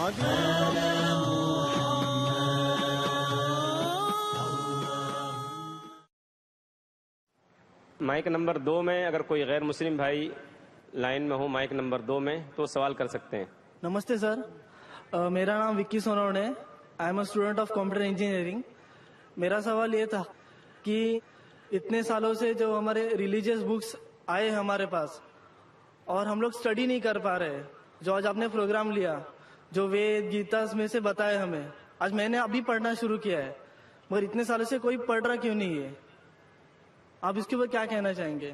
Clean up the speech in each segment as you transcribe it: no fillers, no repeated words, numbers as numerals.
Mic number 2 میں اگر کوئی غیر مسلم بھائی لائن میں ہو مائک نمبر 2 میں تو سوال کر سکتے ہیں. نمستے سر، میرا نام وکی سونوڈ ہے. I am a student of computer engineering. میرا سوال یہ تھا کہ اتنے سالوں سے جو ہمارے ریلیجیس بکس آئے ہمارے پاس اور ہم لوگ اسٹڈی نہیں کر پا رہے، جو آج آپ نے پروگرام لیا، جو وید گیتا میں سے بتائے ہمیں، آج میں نے ابھی پڑھنا شروع کیا ہے، مگر اتنے سالوں سے کوئی پڑھ رہا کیوں نہیں ہے؟ آپ اس کے اوپر کیا کہنا چاہیں گے؟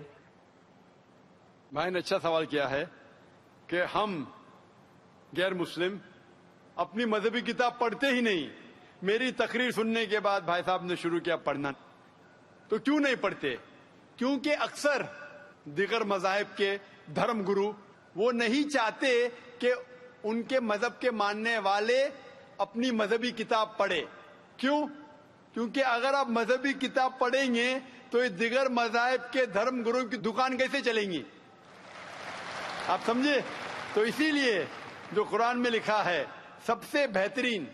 بھائی نے اچھا سوال کیا ہے کہ ہم غیر مسلم اپنی مذہبی کتاب پڑھتے ہی نہیں. میری تقریر سننے کے بعد بھائی صاحب نے شروع کیا پڑھنا. تو کیوں نہیں پڑھتے؟ کیونکہ اکثر دیگر مذاہب کے دھرم گرو وہ نہیں چاہتے کہ ان کے مذہب کے ماننے والے اپنی مذہبی کتاب پڑھے. کیوں؟ کیونکہ اگر آپ مذہبی کتاب پڑھیں گے تو یہ دیگر مذاہب کے دھرم گرو کی دکان کیسے چلیں گی؟ آپ سمجھے؟ تو اسی لیے جو قرآن میں لکھا ہے سب سے بہترین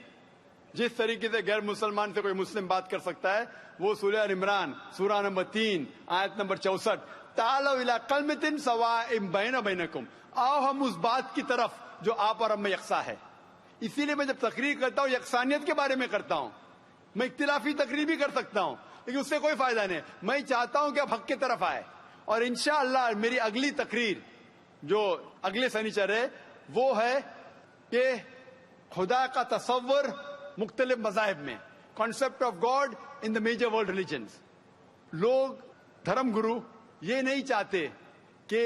جس طریقے سے غیر مسلمان سے کوئی مسلم بات کر سکتا ہے وہ سورہ ال عمران سورہ نمبر 3 آیت نمبر 64. تعالوا الی کلمۃ سواء بیننا وبینکم، آؤ ہم اس بات کی طرف جو آپ اور ہم میں یکساں ہے. اسی لیے میں جب تقریر کرتا ہوں یکسانیت کے بارے میں کرتا ہوں. میں اختلافی تقریر بھی کر سکتا ہوں لیکن اس سے کوئی فائدہ نہیں. میں چاہتا ہوں کہ آپ حق کی طرف آئے. اور انشاءاللہ میری اگلی تقریر جو اگلے سنیچر ہے وہ ہے کہ خدا کا تصور مختلف مذاہب میں، concept of God in the major world religions. لوگ دھرم گرو یہ نہیں چاہتے کہ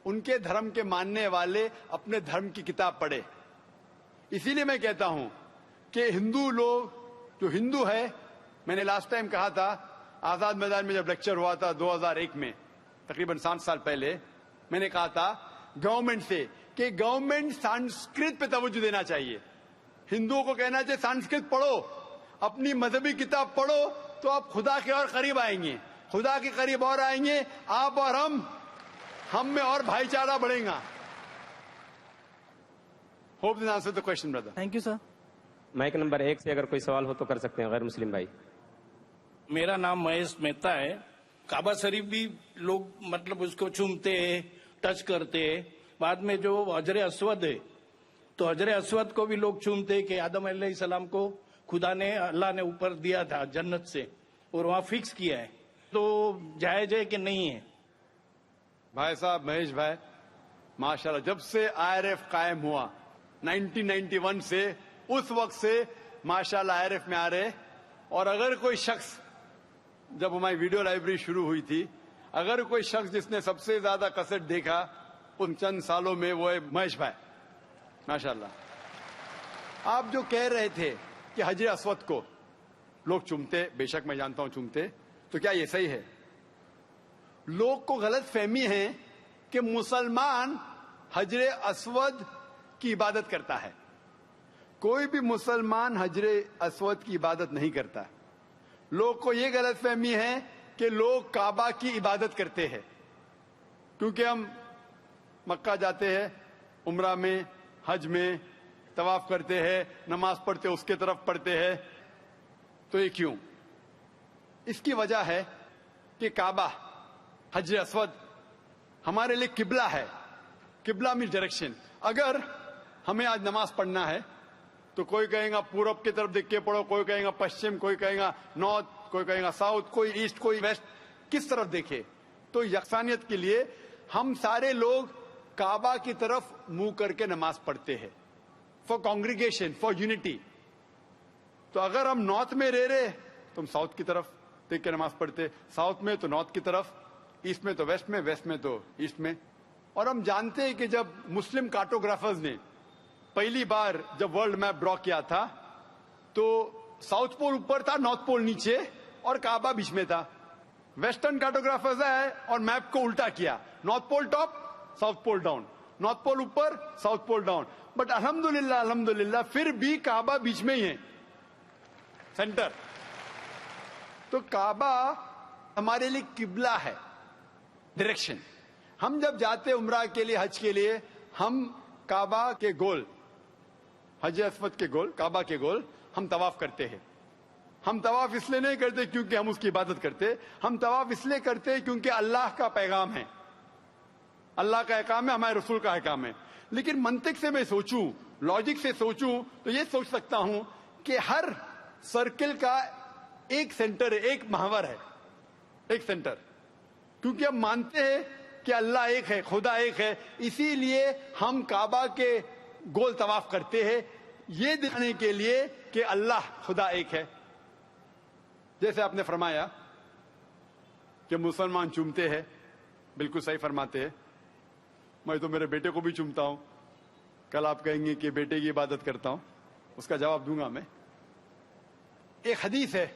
ان کے دھرم کے ماننے والے اپنے دھرم کی کتاب پڑھے. اسی لیے میں کہتا ہوں کہ ہندو لوگ جو ہندو ہے، میں نے لاسٹ ٹائم کہا تھا آزاد میدان میں جب لیکچر ہوا تھا 2001 میں، تقریباً 7 سال پہلے، میں نے کہا تھا گورنمنٹ سے کہ گورنمنٹ سنسکرت پہ توجہ دینا چاہیے. ہندوؤں کو کہنا چاہیے سنسکرت پڑھو، اپنی مذہبی کتاب پڑھو تو آپ خدا کے اور قریب آئیں گے، خدا کے قریب اور آئیں گے. آپ اور ہم میں اور بھائی چارہ بڑھے گا. Hope this answer the question brother. Thank you sir. Mic number 1 سے اگر کوئی سوال ہو تو کر سکتے ہیں غیر مسلم بھائی. میرا نام مہیش مہتا ہے. کعبہ شریف بھی لوگ مطلب اس کو چومتے ہیں، ٹچ کرتے ہیں. بعد میں جو حجر اسود ہے تو حجر اسود کو بھی لوگ چومتے ہیں کہ آدم علیہ السلام کو خدا نے اللہ نے اوپر دیا تھا جنت سے اور وہاں فکس کیا ہے. تو جائز ہے کہ نہیں ہے؟ بھائی صاحب مہیش بھائی ماشاءاللہ جب سے IRF قائم ہوا 1991 سے اس وقت سے ماشاءاللہ IRF میں آ رہے. اور اگر کوئی شخص، جب ہماری ویڈیو لائبریری شروع ہوئی تھی، اگر کوئی شخص جس نے سب سے زیادہ کیسٹ دیکھا ان چند سالوں میں وہ ہے مہیش بھائی ماشاءاللہ. آپ جو کہہ رہے تھے کہ حجر اسود کو لوگ چومتے، بے شک میں جانتا ہوں چومتے، تو کیا یہ صحیح ہے؟ لوگ کو غلط فہمی ہے کہ مسلمان حجر اسود کی عبادت کرتا ہے. کوئی بھی مسلمان حجر اسود کی عبادت نہیں کرتا. لوگ کو یہ غلط فہمی ہے کہ لوگ کعبہ کی عبادت کرتے ہیں. کیونکہ ہم مکہ جاتے ہیں، عمرہ میں، حج میں طواف کرتے ہیں، نماز پڑھتے اس کے طرف پڑھتے ہیں. تو یہ کیوں؟ اس کی وجہ ہے کہ کعبہ، حجر اسود ہمارے لیے قبلہ ہے. قبلہ مینس ڈائریکشن. اگر ہمیں آج نماز پڑھنا ہے تو کوئی کہے گا پورب کی طرف دیکھ کے پڑھو، کوئی کہے گا پشچم، کوئی کہے گا نارتھ، کوئی کہے گا ساؤتھ، کوئی ایسٹ، کوئی ویسٹ. کس طرف دیکھے؟ تو یکسانیت کے لیے ہم سارے لوگ کعبہ کی طرف منہ کر کے نماز پڑھتے ہیں، فار کانگریگیشن، فار یونٹی. تو اگر ہم نارتھ میں رہ رہے تو ہم ساؤتھ کی طرف دیکھ کے نماز پڑھتے، ساؤتھ میں تو نارتھ کی طرف، ایسٹ میں تو ویسٹ میں، ویسٹ میں تو ایسٹ میں. اور ہم جانتے ہیں کہ جب مسلم کارٹوگرافرز نے پہلی بار جب ورلڈ میپ ڈرا کیا تھا تو ساؤتھ پول اوپر تھا، نارتھ پول نیچے اور کعبہ بیچ میں تھا. ویسٹرن کارٹوگرافرز ہے اور میپ کو الٹا کیا، north pole top, south pole down, north pole اوپر، ساؤتھ پول ڈاؤن. بٹ الحمدللہ پھر بھی کعبہ بیچ میں ہی ہے، سینٹر. تو کعبہ ہمارے لیے قبلہ ہے، ڈائریکشن. ہم جب جاتے عمرہ کے لیے، حج کے لیے، ہم کعبہ کے گول حج اسود کے گول، کعبہ کے گول ہم طواف کرتے ہیں. ہم طواف اس لیے نہیں کرتے کیونکہ ہم اس کی عبادت کرتے، ہم طواف اس لیے کرتے کیونکہ اللہ کا پیغام ہے، اللہ کا احکام ہے، ہمارے رسول کا احکام ہے. لیکن منطق سے میں سوچوں، لاجک سے سوچوں تو یہ سوچ سکتا ہوں کہ ہر سرکل کا ایک سینٹر ہے، ایک محور ہے، ایک سینٹر. کیونکہ ہم مانتے ہیں کہ اللہ ایک ہے، خدا ایک ہے، اسی لیے ہم کعبہ کے گول طواف کرتے ہیں، یہ دکھانے کے لیے کہ اللہ خدا ایک ہے. جیسے آپ نے فرمایا کہ مسلمان چومتے ہیں، بالکل صحیح فرماتے ہیں. میں تو میرے بیٹے کو بھی چومتا ہوں. کل آپ کہیں گے کہ بیٹے کی عبادت کرتا ہوں، اس کا جواب دوں گا میں. ایک حدیث ہے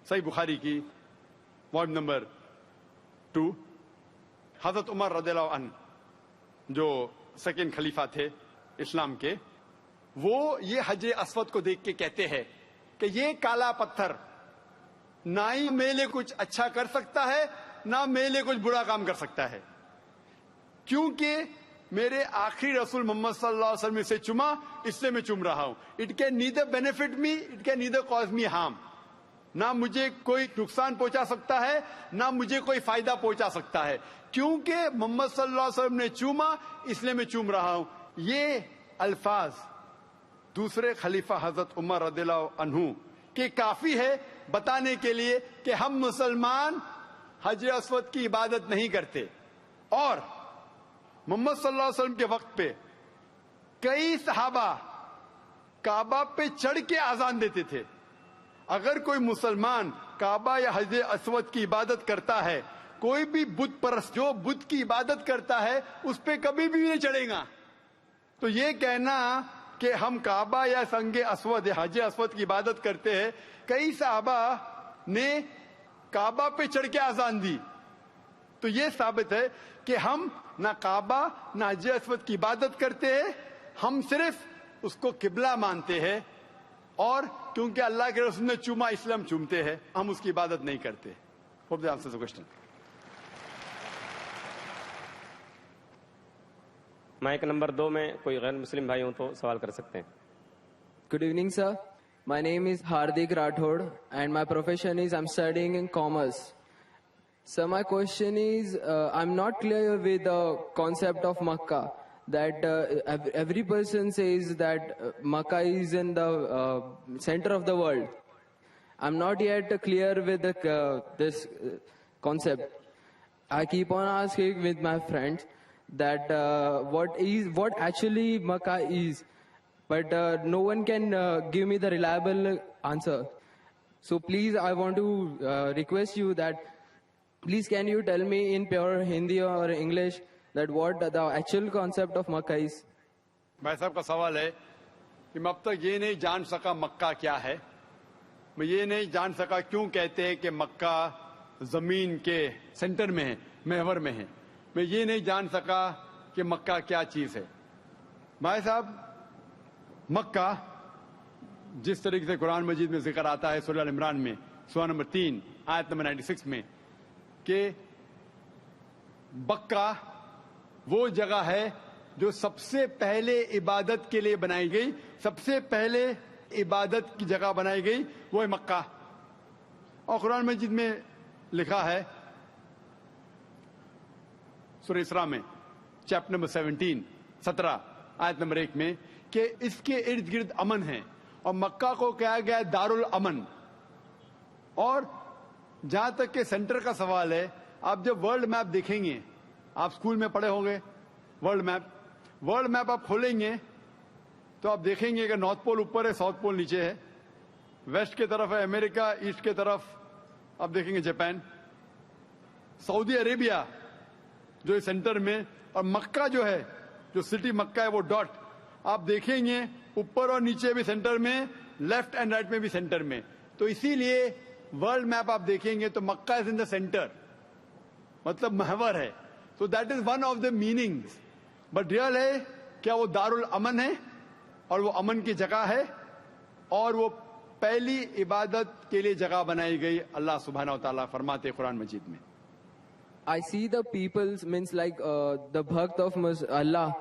صحیح بخاری کی، واڈ نمبر 2. حضرت عمر رضی اللہ عنہ جو سیکنڈ خلیفہ تھے اسلام کے، وہ یہ حجر اسود کو دیکھ کے کہتے ہیں کہ یہ کالا پتھر نہ ہی میرے لیے کچھ اچھا کر سکتا ہے، نہ میرے لیے کچھ برا کام کر سکتا ہے، کیونکہ میرے آخری رسول محمد صلی اللہ علیہ وسلم سے چوما، اس سے میں چوم رہا ہوں. It can neither benefit me, it can neither cause me harm. نہ مجھے کوئی نقصان پہنچا سکتا ہے، نہ مجھے کوئی فائدہ پہنچا سکتا ہے، کیونکہ محمد صلی اللہ علیہ وسلم نے چوما، اس لیے میں چوم رہا ہوں. یہ الفاظ دوسرے خلیفہ حضرت عمر رضی اللہ عنہ کہ کافی ہے بتانے کے لیے کہ ہم مسلمان حجر اسود کی عبادت نہیں کرتے. اور محمد صلی اللہ علیہ وسلم کے وقت پہ کئی صحابہ کعبہ پہ چڑھ کے اذان دیتے تھے. اگر کوئی مسلمان کعبہ یا حجر اسود کی عبادت کرتا ہے، کوئی بھی بت پرست جو بت کی عبادت کرتا ہے اس پہ کبھی بھی نہیں چڑھے گا. تو یہ کہنا کہ ہم کعبہ یا سنگ اسود یا حجر اسود کی عبادت کرتے ہیں، کئی صحابہ نے کعبہ پہ چڑھ کے اذان دی، تو یہ ثابت ہے کہ ہم نہ کعبہ نہ حجر اسود کی عبادت کرتے ہیں، ہم صرف اس کو قبلہ مانتے ہیں، اور کیونکہ اللہ کے رسول نے چوما اس لیے ہم چومتے ہیں، ہم اس کی عبادت نہیں کرتے. Hope that answers the question. Mic number 2 میں کوئی غیر مسلم بھائی ہوں تو سوال کر سکتے ہیں. Good evening, sir. My name is Hardik Rathod and my profession is I'm studying in commerce. So my question is, I'm not clear with the concept of Makkah. That every person says that Makkah is in the center of the world. I'm not yet clear with this concept. I keep on asking with my friends that what actually Makkah is, but no one can give me the reliable answer. So please, I want to request you that please can you tell me in pure Hindi or English that what the actual concept of Makkah is. بھائی صاحب کا سوال ہے کہ میں اب تک یہ نہیں جان سکا مکہ کیا ہے، میں یہ نہیں جان سکا کیوں کہتے ہیں کہ مکہ زمین کے سینٹر میں ہے، محور میں ہے. میں یہ نہیں جان سکا کہ مکہ کیا چیز ہے. بھائی صاحب، مکہ جس طریقے سے قرآن مجید میں ذکر آتا ہے سورہ ال عمران میں سورہ نمبر 3 آیت نمبر 96 میں کہ مکہ وہ جگہ ہے جو سب سے پہلے عبادت کے لیے بنائی گئی، سب سے پہلے عبادت کی جگہ بنائی گئی وہ ہے مکہ. اور قرآن مجید میں لکھا ہے سورہ اسراء میں چیپٹر نمبر 17 آیت نمبر 1 میں کہ اس کے ارد گرد امن ہے، اور مکہ کو کہا گیا دار الامن. اور جہاں تک کہ سینٹر کا سوال ہے، آپ جب ورلڈ میپ دیکھیں گے، آپ اسکول میں پڑھے ہوں گے ورلڈ میپ آپ کھولیں گے تو آپ دیکھیں گے کہ نارتھ پول اوپر ہے، ساؤتھ پول نیچے ہے، ویسٹ کی طرف ہے امریکہ، ایسٹ کی طرف آپ دیکھیں گے جاپان، سعودی عربیہ جو ہے سینٹر میں، اور مکہ جو ہے، جو سٹی مکہ ہے وہ ڈاٹ آپ دیکھیں گے اوپر اور نیچے بھی سینٹر میں، لیفٹ اینڈ رائٹ میں بھی سینٹر میں. تو اسی لیے ورلڈ میپ آپ دیکھیں گے تو مکہ از ان دا سینٹر، مطلب محور ہے. So that is one of the meanings. But real ہے کیا وہ دار الامن ہے، اور وہ امن کی جگہ ہے، اور وہ پہلی عبادت کے لیے جگہ بنائی گئی. اللہ سبحانہ و تعالیٰ فرماتے قرآن مجید میں. I see the people's means like the bhakt of Allah.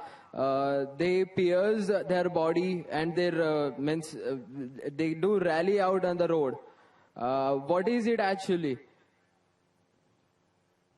They pierce their body and their means they do rally out on the road. What is it actually?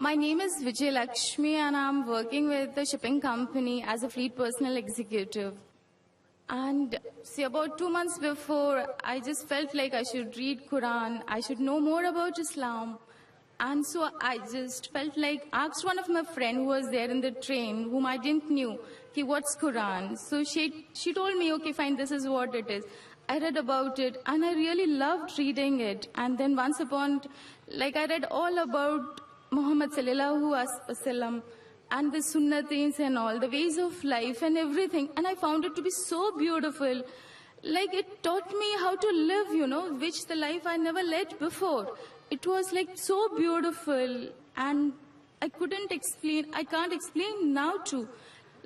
My name is Vijay Lakshmi and I'm working with the shipping company as a fleet personal executive. And see, about 2 months before, I just felt like I should read Quran, I should know more about Islam. And so I just felt like, asked one of my friend who was there in the train, whom I didn't knew, okay, what's Quran? So she told me, okay, fine, this is what it is. I read about it and I really loved reading it. And then once upon, like I read all about Muhammad sallallahu alaihi wasallam and the sunnatis and all, the ways of life and everything. And I found it to be so beautiful. Like it taught me how to live, you know, which the life I never led before. It was like so beautiful and I can't explain now too,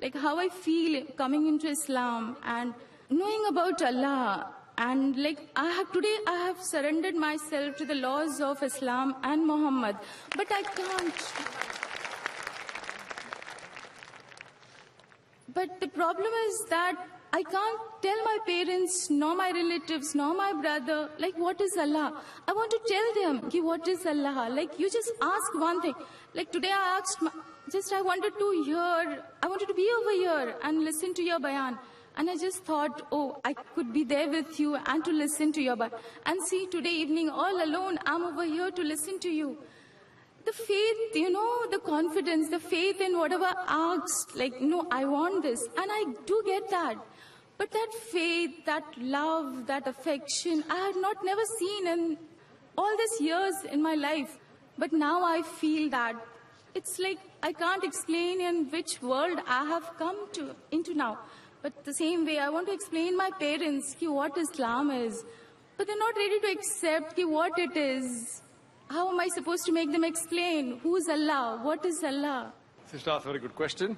like how I feel coming into Islam and knowing about Allah. And like today I have surrendered myself to the laws of Islam and Muhammad, but I can't. But the problem is that I can't tell my parents, nor my relatives, nor my brother, like what is Allah. I want to tell them, ki, what is Allah? Like you just ask one thing. Like today I asked, I wanted to be over here and listen to your bayan. And I just thought, oh, I could be there with you and to listen to your bayan. And see, today evening, all alone, I'm over here to listen to you. The faith, you know, the confidence, the faith in whatever I asked, like, no, I want this. And I do get that. But that faith, that love, that affection, I had never seen in all these years in my life. But now I feel that it's like I can't explain in which world I have come into now. But the same way, I want to explain my parents what Islam is. But they're not ready to accept what it is. How am I supposed to make them explain? Who's Allah? What is Allah? Sister asked a very good question.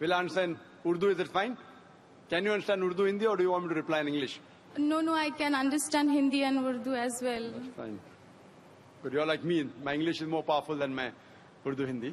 Will I understand Urdu? Is it fine? Can you understand Urdu, Hindi, or do you want me to reply in English? No, I can understand Hindi and Urdu as well. That's fine. But you're like me. My English is more powerful than my Urdu, Hindi.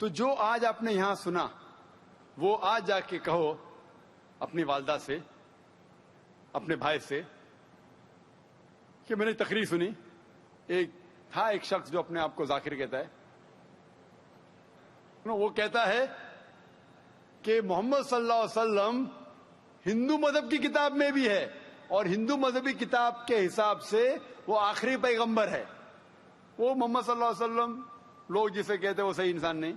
تو جو آج آپ نے یہاں سنا وہ آج جا کے کہو اپنی والدہ سے, اپنے بھائی سے کہ میں نے تقریر سنی. ایک شخص جو اپنے آپ کو ذاکر کہتا ہے, وہ کہتا ہے کہ محمد صلی اللہ علیہ وسلم ہندو مذہب کی کتاب میں بھی ہے, اور ہندو مذہبی کتاب کے حساب سے وہ آخری پیغمبر ہے. وہ محمد صلی اللہ علیہ وسلم لوگ جسے کہتے ہیں وہ صحیح انسان نہیں,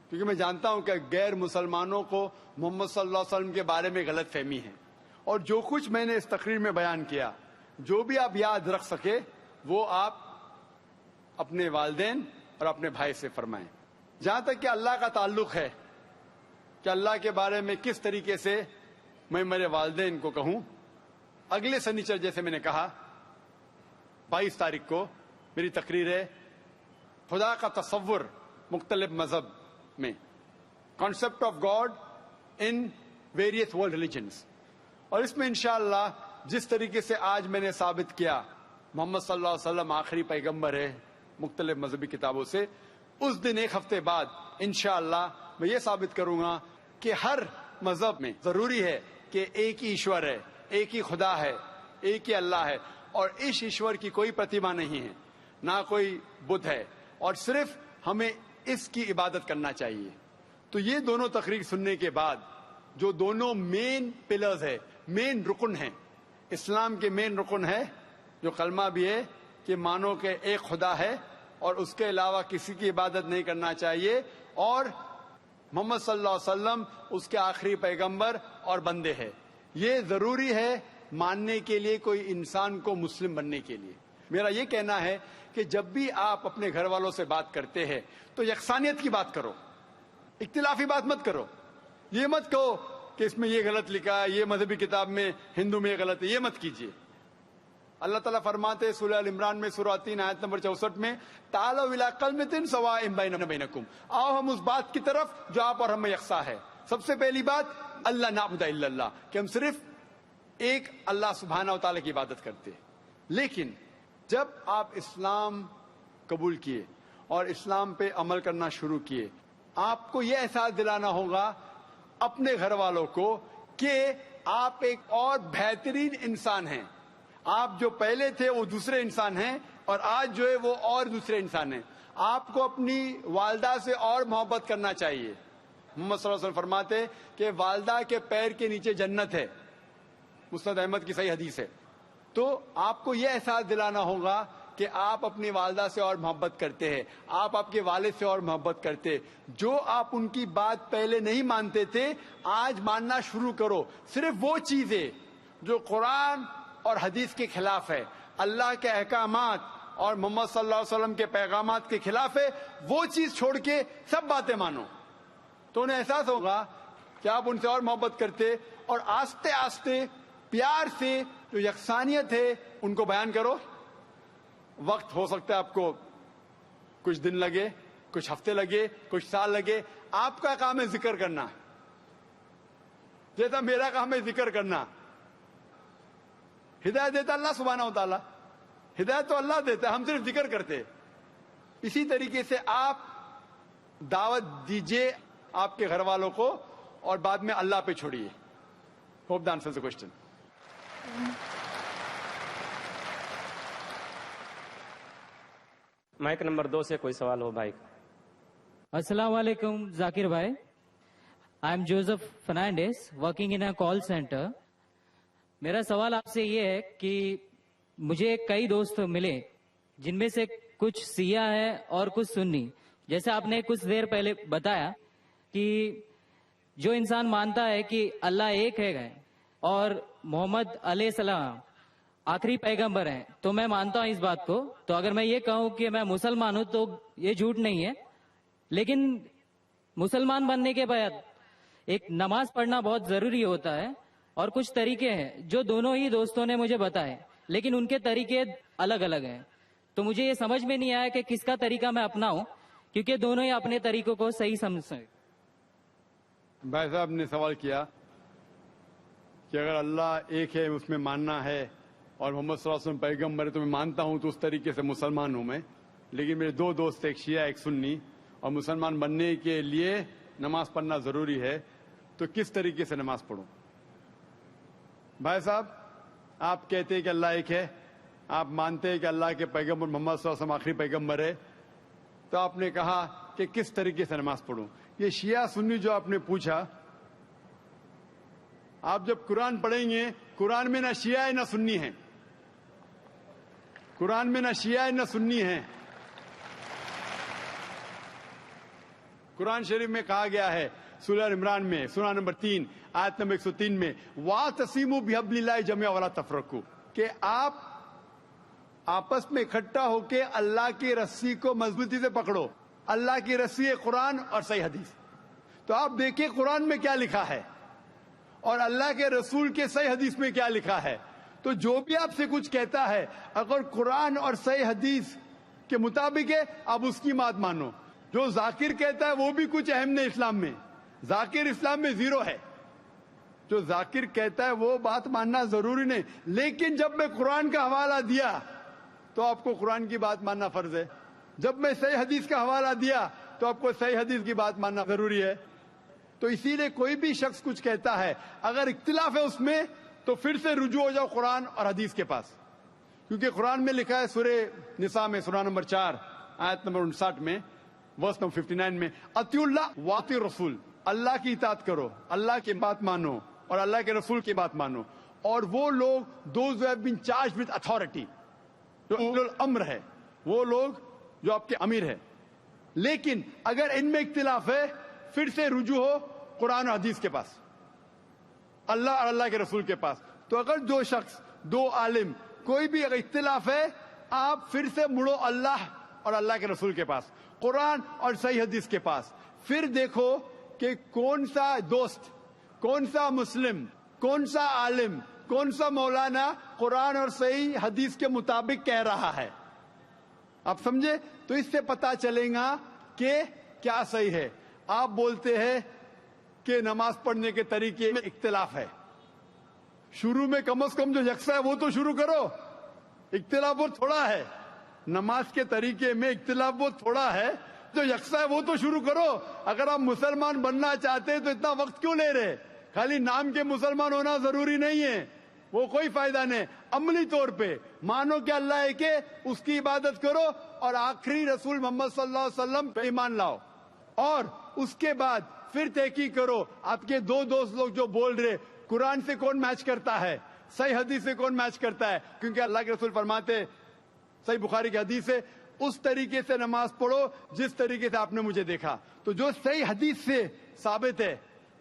کیونکہ میں جانتا ہوں کہ غیر مسلمانوں کو محمد صلی اللہ علیہ وسلم کے بارے میں غلط فہمی ہے. اور جو کچھ میں نے اس تقریر میں بیان کیا, جو بھی آپ یاد رکھ سکے وہ آپ اپنے والدین اور اپنے بھائی سے فرمائیں. جہاں تک کہ اللہ کا تعلق ہے کہ اللہ کے بارے میں کس طریقے سے میں میرے والدین کو کہوں, اگلے سنیچر جیسے میں نے کہا 22 تاریخ کو میری تقریر ہے خدا کا تصور مختلف مذہب میں, concept of God in various world religions. اور اس میں انشاءاللہ جس طریقے سے آج میں نے ثابت کیا محمد صلی اللہ علیہ وسلم آخری پیغمبر ہے مختلف مذہبی کتابوں سے, اس دن ایک ہفتے بعد انشاءاللہ میں یہ ثابت کروں گا کہ ہر مذہب میں ضروری ہے کہ ایک ہی ایشور ہے, ایک ہی خدا ہے, ایک ہی اللہ ہے, اور اس ایشور کی کوئی پرتیما نہیں ہے, نہ کوئی بدھ ہے, اور صرف ہمیں اس کی عبادت کرنا چاہیے. تو یہ دونوں تقریر سننے کے بعد جو دونوں مین پلرز ہے, مین رکن ہیں, اسلام کے مین رکن ہے جو کلمہ بھی ہے کہ مانو کہ ایک خدا ہے اور اس کے علاوہ کسی کی عبادت نہیں کرنا چاہیے, اور محمد صلی اللہ علیہ وسلم اس کے آخری پیغمبر اور بندے ہیں. یہ ضروری ہے ماننے کے لیے کوئی انسان کو مسلم بننے کے لیے. میرا یہ کہنا ہے کہ جب بھی آپ اپنے گھر والوں سے بات کرتے ہیں تو یکسانیت کی بات کرو, اختلافی بات مت کرو. یہ مت کہو کہ اس میں یہ غلط لکھا ہے, یہ مذہبی کتاب میں ہندو میں یہ غلط ہے, یہ مت کیجیے. اللہ تعالیٰ فرماتے ہیں سورہ ال عمران میں سورہ 3 آیت نمبر 64 میں تعالوا الی کلمۃ سواء بیننا بینکم, آؤ ہم اس بات کی طرف جو آپ اور ہم میں یکساں ہے. سب سے پہلی بات اللہ نعبد الا اللہ, کہ ہم صرف ایک اللہ سبحانہ و تعالیٰ کی عبادت کرتے ہیں. لیکن جب آپ اسلام قبول کیے اور اسلام پہ عمل کرنا شروع کیے, آپ کو یہ احساس دلانا ہوگا اپنے گھر والوں کو کہ آپ ایک اور بہترین انسان ہیں. آپ جو پہلے تھے وہ دوسرے انسان ہیں, اور آج جو ہے وہ اور دوسرے انسان ہیں. آپ کو اپنی والدہ سے اور محبت کرنا چاہیے. محمد صلی اللہ علیہ وسلم فرماتے کہ والدہ کے پیر کے نیچے جنت ہے, مسند احمد کی صحیح حدیث ہے. تو آپ کو یہ احساس دلانا ہوگا کہ آپ اپنی والدہ سے اور محبت کرتے ہیں, آپ آپ کے والد سے اور محبت کرتے. جو آپ ان کی بات پہلے نہیں مانتے تھے آج ماننا شروع کرو. صرف وہ چیزیں جو قرآن اور حدیث کے خلاف ہے, اللہ کے احکامات اور محمد صلی اللہ علیہ وسلم کے پیغامات کے خلاف ہے, وہ چیز چھوڑ کے سب باتیں مانو. تو انہیں احساس ہوگا کہ آپ ان سے اور محبت کرتے, اور آستے آستے پیار سے جو یکسانیت ہے ان کو بیان کرو. وقت ہو سکتا ہے آپ کو کچھ دن لگے, کچھ ہفتے لگے, کچھ سال لگے. آپ کا کام ہے ذکر کرنا, جیسا میرا کام ہے ذکر کرنا. ہدایت دیتا اللہ سبحانہ و تعالیٰ, ہدایت تو اللہ دیتا ہے, ہم صرف ذکر کرتے. اسی طریقے سے آپ دعوت دیجئے آپ کے گھر والوں کو, اور بعد میں اللہ پہ چھوڑیے. Hope the answers the question. Mic number 2 سے کوئی سوال ہو بھائی. السلام علیکم ذاکر بھائی. I am Joseph Fernandes working in a call centre. میرا سوال آپ سے یہ ہے کہ مجھے کئی دوست ملے جن میں سے کچھ سیاہ ہے اور کچھ سنی. جیسے آپ نے کچھ دیر پہلے بتایا کہ جو انسان مانتا ہے کہ اللہ ایک ہے اور محمد علیہ السلام آخری پیغمبر ہیں, تو میں مانتا ہوں اس بات کو. تو اگر میں یہ کہوں کہ میں مسلمان ہوں تو یہ جھوٹ نہیں ہے. لیکن مسلمان بننے کے بعد ایک نماز پڑھنا بہت ضروری ہوتا ہے, اور کچھ طریقے ہیں جو دونوں ہی دوستوں نے مجھے بتائے, لیکن ان کے طریقے الگ الگ ہیں. تو مجھے یہ سمجھ میں نہیں آیا کہ کس کا طریقہ میں اپناؤں, کیونکہ دونوں ہی اپنے طریقوں کو صحیح سمجھتے. بھائی صاحب نے سوال کیا کہ اگر اللہ ایک ہے اس میں ماننا ہے اور محمد صلی اللہ علیہ وسلم پیغمبر ہے تو میں مانتا ہوں, تو اس طریقے سے مسلمان ہوں میں. لیکن میرے 2 دوست, ایک شیعہ ایک سنی, اور مسلمان بننے کے لیے نماز پڑھنا ضروری ہے، تو کس طریقے سے نماز پڑھوں؟ بھائی صاحب، آپ کہتے ہیں کہ اللہ ایک ہے، آپ مانتے ہیں کہ اللہ کے پیغمبر محمد صلی اللہ علیہ وسلم آخری پیغمبر ہے، تو آپ نے کہا کہ کس طریقے سے نماز پڑھوں؟ یہ شیعہ سنی جو آپ نے پوچھا، آپ جب قرآن پڑھیں گے، قرآن میں نہ شیعہ ہے نہ سنی ہے، قرآن میں نہ شیعہ ہے نہ سنی ہے۔ قرآن شریف میں کہا گیا ہے سورہ عمران میں سورہ نمبر 3 آیت نمبر 103 میں وَاعْتَصِمُوا بِحَبْلِ اللَّهِ جَمِيعًا وَلَا تَفَرَّقُوا، کہ آپ آپس میں اکٹھا ہو کے اللہ کی رسی کو مضبوطی سے پکڑو۔ اللہ کی رسی ہے قرآن اور صحیح حدیث۔ تو آپ دیکھیں قرآن میں کیا لکھا ہے اور اللہ کے رسول کے صحیح حدیث میں کیا لکھا ہے۔ تو جو بھی آپ سے کچھ کہتا ہے اگر قرآن اور صحیح حدیث کے مطابق ہے آپ اس کی بات مانو۔ جو ذاکر کہتا ہے وہ بھی کچھ اہم نہیں اسلام میں، ذاکر اسلام میں زیرو ہے۔ جو ذاکر کہتا ہے وہ بات ماننا ضروری نہیں، لیکن جب میں قرآن کا حوالہ دیا تو آپ کو قرآن کی بات ماننا فرض ہے، جب میں صحیح حدیث کا حوالہ دیا تو آپ کو صحیح حدیث کی بات ماننا ضروری ہے۔ تو اسی لیے کوئی بھی شخص کچھ کہتا ہے اگر اختلاف ہے اس میں تو پھر سے رجوع ہو جاؤ قرآن اور حدیث کے پاس، کیونکہ قرآن میں لکھا ہے سورہ نساء میں سورہ نمبر 4 آیت نمبر 59 میں ورس نمبر 59 میں اطیعوا اللہ واطیعوا الرسول، اللہ کی اطاعت کرو، اللہ کی بات مانو اور اللہ کے رسول کی بات مانو۔ اور وہ لوگ those who have been charged with authority، جو اولو الامر ہے، وہ لوگ جو آپ کے امیر ہے۔ لیکن اگر ان میں اختلاف ہے پھر سے رجوع ہو قرآن و حدیث کے پاس، اللہ اور اللہ کے رسول کے پاس۔ تو اگر دو شخص، دو عالم، کوئی بھی اگر اختلاف ہے آپ پھر سے مڑو اللہ اور اللہ کے رسول کے پاس، قرآن اور صحیح حدیث کے پاس۔ پھر دیکھو کہ کون سا دوست، کون سا مسلم، کون سا عالم، کون سا مولانا قرآن اور صحیح حدیث کے مطابق کہہ رہا ہے، آپ سمجھے؟ تو اس سے پتا چلے گا کہ کیا صحیح ہے۔ آپ بولتے ہیں کہ نماز پڑھنے کے طریقے میں اختلاف ہے، شروع میں کم از کم جو یکساں ہے وہ تو شروع کرو، اختلاف بہت تھوڑا ہے، نماز کے طریقے میں اختلاف بہت تھوڑا ہے، جو یکساں ہے وہ تو شروع کرو۔ اگر آپ مسلمان بننا چاہتے ہیں تو اتنا وقت کیوں لے رہے؟ خالی نام کے مسلمان ہونا ضروری نہیں ہے، وہ کوئی فائدہ نہیں۔ عملی طور پہ مانو کہ اللہ ہے کہ اس کی عبادت کرو اور آخری رسول محمد صلی اللہ علیہ وسلم پہ ایمان لاؤ، اور اس کے بعد پھر تحقیق کرو آپ کے دو دوست لوگ جو بول رہے قرآن سے کون میچ کرتا ہے، صحیح حدیث سے کون میچ کرتا ہے، کیونکہ اللہ کے رسول فرماتے صحیح بخاری کی حدیث ہے اس طریقے سے نماز پڑھو جس طریقے سے آپ نے مجھے دیکھا۔ تو جو صحیح حدیث سے ثابت ہے،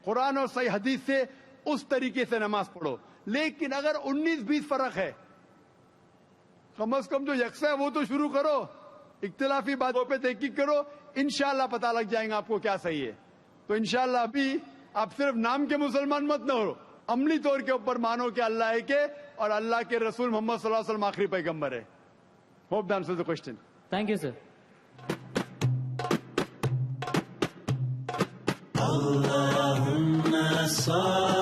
قرآن اور صحیح حدیث سے، اس طریقے سے نماز پڑھو۔ لیکن اگر 19-20 فرق ہے، کم از کم جو یکساں ہے وہ تو شروع کرو، اختلافی باتوں پہ تحقیق کرو، انشاءاللہ پتہ لگ جائے گا آپ کو کیا صحیح ہے۔ تو انشاءاللہ ابھی آپ صرف نام کے مسلمان مت نہ ہو، عملی طور کے اوپر مانو کہ اللہ ہے کہ اور اللہ کے رسول محمد صلی اللہ علیہ وسلم آخری پیغمبر ہے۔ Hope that answers the question. Thank you, sir. اللهم صل